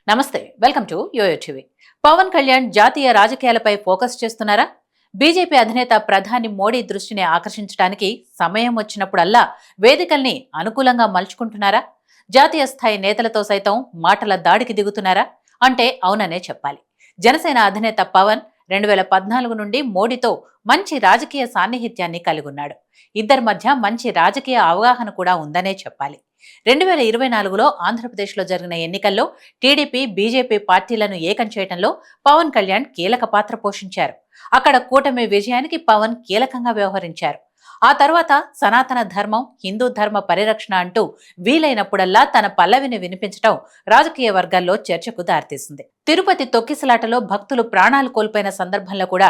నమస్తే, welcome to YOYO TV. Pawan Kalyan జాతీయ రాజకీయాలపై ఫోకస్ చేస్తున్నారా? బీజేపీ అధినేత ప్రధాని మోడీ దృష్టిని ఆకర్షించడానికి సమయం వచ్చినప్పుడల్లా వేదికల్ని అనుకూలంగా మలుచుకుంటున్నారా? జాతీయ స్థాయి నేతలతో సైతం మాటల దాడికి దిగుతున్నారా అంటే అవుననే చెప్పాలి. జనసేన అధినేత పవన్ 2014 నుండి మోడీతో మంచి రాజకీయ సాన్నిహిత్యాన్ని కలిగున్నాడు. ఇద్దరి మధ్య మంచి రాజకీయ అవగాహన కూడా ఉందనే చెప్పాలి. 2024లో ఆంధ్రప్రదేశ్లో జరిగిన ఎన్నికల్లో టీడీపీ, బీజేపీ పార్టీలను ఏకం చేయడంలో పవన్ కళ్యాణ్ కీలక పాత్ర పోషించారు. అక్కడ కూటమి విజయానికి పవన్ కీలకంగా వ్యవహరించారు. ఆ తర్వాత సనాతన ధర్మం, హిందూ ధర్మ పరిరక్షణ అంటూ వీలైనప్పుడల్లా తన పల్లవిని వినిపించడం రాజకీయ వర్గాల్లో చర్చకు దారితీసింది. తిరుపతి తొక్కిసలాటలో భక్తులు ప్రాణాలు కోల్పోయిన సందర్భంలో కూడా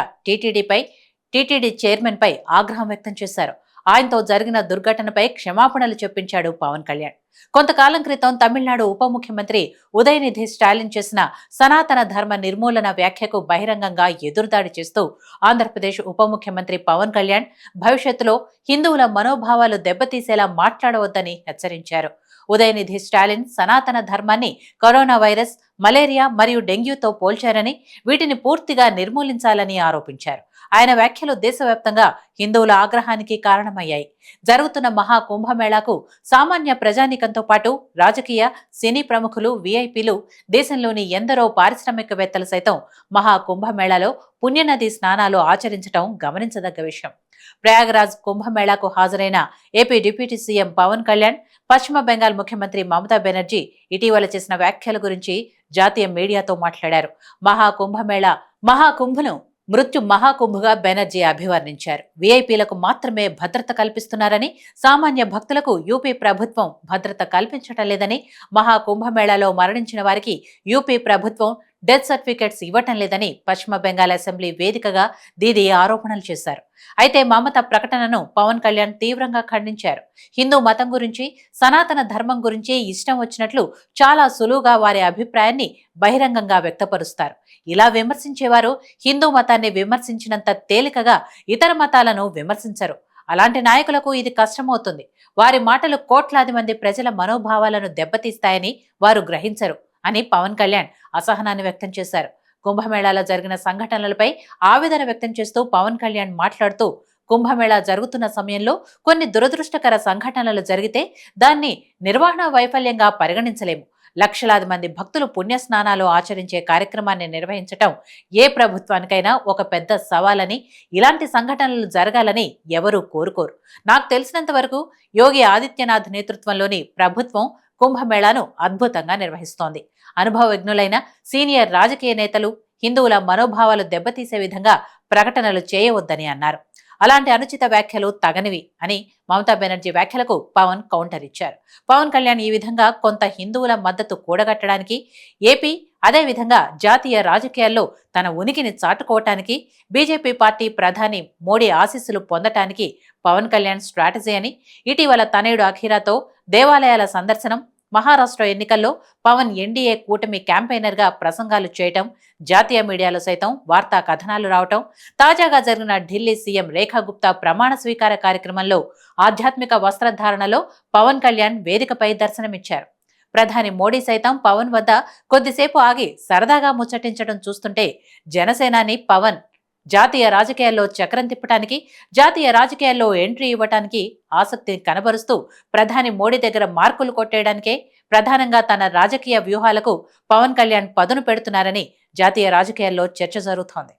టీటీడీ చైర్మన్ పై ఆగ్రహం వ్యక్తం చేశారు. ఆయనతో జరిగిన దుర్ఘటనపై క్షమాపణలు చెప్పించాడు పవన్ కళ్యాణ్. కొంతకాలం క్రితం తమిళనాడు ఉప ముఖ్యమంత్రి ఉదయనిధి స్టాలిన్ చేసిన సనాతన ధర్మ నిర్మూలన వ్యాఖ్యకు బహిరంగంగా ఎదురుదాడి చేస్తూ ఆంధ్రప్రదేశ్ ఉప ముఖ్యమంత్రి పవన్ కళ్యాణ్ భవిష్యత్తులో హిందువుల మనోభావాలు దెబ్బతీసేలా మాట్లాడవద్దని హెచ్చరించారు. ఉదయనిధి స్టాలిన్ సనాతన ధర్మాన్ని కరోనా వైరస్, మలేరియా మరియు డెంగ్యూతో పోల్చారని, వీటిని పూర్తిగా నిర్మూలించాలని ఆరోపించారు. ఆయన వ్యాఖ్యలు దేశవ్యాప్తంగా హిందువుల ఆగ్రహానికి కారణమయ్యాయి. జరుగుతున్న మహా కుంభమేళాకు సామాన్య ప్రజానీకంతో పాటు రాజకీయ, సినీ ప్రముఖులు, వీఐపీలు, దేశంలోని ఎందరో పారిశ్రామికవేత్తలు సైతం మహా కుంభమేళాలో పుణ్యనది స్నానాలు ఆచరించడం గమనించదగ్గ విషయం. ప్రయాగరాజ్ కుంభమేళాకు హాజరైన AP deputy CM Pawan Kalyan, Paschim Bengal ముఖ్యమంత్రి మమతా బెనర్జీ ఇటీవల చేసిన వ్యాఖ్యల గురించి జాతీయ మీడియాతో మాట్లాడారు. మహాకుంభను మృత్యు మహాకుంభగా బెనర్జీ అభివర్ణించారు. వీఐపీలకు మాత్రమే భద్రత కల్పిస్తున్నారని, సామాన్య భక్తులకు యూపీ ప్రభుత్వం భద్రత కల్పించటం లేదని, మహాకుంభమేళాలో మరణించిన వారికి యూపీ ప్రభుత్వం డెత్ సర్టిఫికెట్స్ ఇవ్వటం లేదని పశ్చిమ బెంగాల్ అసెంబ్లీ వేదికగా దీదీ ఆరోపణలు చేశారు. అయితే మమత ప్రకటనను పవన్ కళ్యాణ్ తీవ్రంగా ఖండించారు. హిందూ మతం గురించి, సనాతన ధర్మం గురించి ఇష్టం వచ్చినట్లు చాలా సులువుగా వారి అభిప్రాయాన్ని బహిరంగంగా వ్యక్తపరుస్తారు. ఇలా విమర్శించేవారు హిందూ మతాన్ని విమర్శించినంత తేలికగా ఇతర మతాలను విమర్శించరు. అలాంటి నాయకులకు ఇది కష్టమవుతుంది. వారి మాటలు కోట్లాది మంది ప్రజల మనోభావాలను దెబ్బతీస్తాయని వారు గ్రహించరు అని పవన్ కళ్యాణ్ అసహనాన్ని వ్యక్తం చేశారు. కుంభమేళాలో జరిగిన సంఘటనలపై ఆవేదన వ్యక్తం చేస్తూ పవన్ కళ్యాణ్ మాట్లాడుతూ, కుంభమేళా జరుగుతున్న సమయంలో కొన్ని దురదృష్టకర సంఘటనలు జరిగితే దాన్ని నిర్వహణ వైఫల్యంగా పరిగణించలేము. లక్షలాది మంది భక్తులు పుణ్యస్నానాలు ఆచరించే కార్యక్రమాన్ని నిర్వహించటం ఏ ప్రభుత్వానికైనా ఒక పెద్ద సవాలని, ఇలాంటి సంఘటనలు జరగాలని ఎవరూ కోరుకోరు. నాకు తెలిసినంత వరకు యోగి ఆదిత్యనాథ్ నేతృత్వంలోని ప్రభుత్వం కుంభమేళాను అద్భుతంగా నిర్వహిస్తోంది. అనుభవజ్ఞులైన సీనియర్ రాజకీయ నేతలు హిందువుల మనోభావాలు దెబ్బతీసే విధంగా ప్రకటనలు చేయవద్దని అన్నారు. అలాంటి అనుచిత వ్యాఖ్యలు తగనివి అని మమతా బెనర్జీ వ్యాఖ్యలకు పవన్ కౌంటర్ ఇచ్చారు. పవన్ కళ్యాణ్ ఈ విధంగా కొంత హిందువుల మద్దతు కూడగట్టడానికి, ఏపీ అదేవిధంగా జాతీయ రాజకీయాల్లో తన ఉనికిని చాటుకోవటానికి, బీజేపీ పార్టీ ప్రధాని మోడీ ఆశీస్సులు పొందటానికి పవన్ కళ్యాణ్ స్ట్రాటజీ అని, ఇటీవల తనయుడు అఖీరాతో దేవాలయాల సందర్శనం, మహారాష్ట్ర ఎన్నికల్లో పవన్ ఎన్డీఏ కూటమి క్యాంపెయినర్గా ప్రసంగాలు చేయటం, జాతీయ మీడియాలో సైతం వార్తా కథనాలు రావటం, తాజాగా జరిగిన ఢిల్లీ సీఎం రేఖా గుప్తా ప్రమాణ స్వీకార కార్యక్రమంలో ఆధ్యాత్మిక వస్త్రధారణలో పవన్ కళ్యాణ్ వేదికపై దర్శనమిచ్చారు. ప్రధాని మోడీ సైతం పవన్ వద్ద కొద్దిసేపు ఆగి సరదాగా ముచ్చటించడం చూస్తుంటే జనసేనాని పవన్ జాతీయ రాజకీయాల్లో చక్రం తిప్పటానికి, జాతీయ రాజకీయాల్లో ఎంట్రీ ఇవ్వటానికి ఆసక్తిని కనబరుస్తూ ప్రధాని మోడీ దగ్గర మార్కులు కొట్టేయడానికే ప్రధానంగా తన రాజకీయ వ్యూహాలకు పవన్ కళ్యాణ్ పదును పెడుతున్నారని జాతీయ రాజకీయాల్లో చర్చ జరుగుతోంది.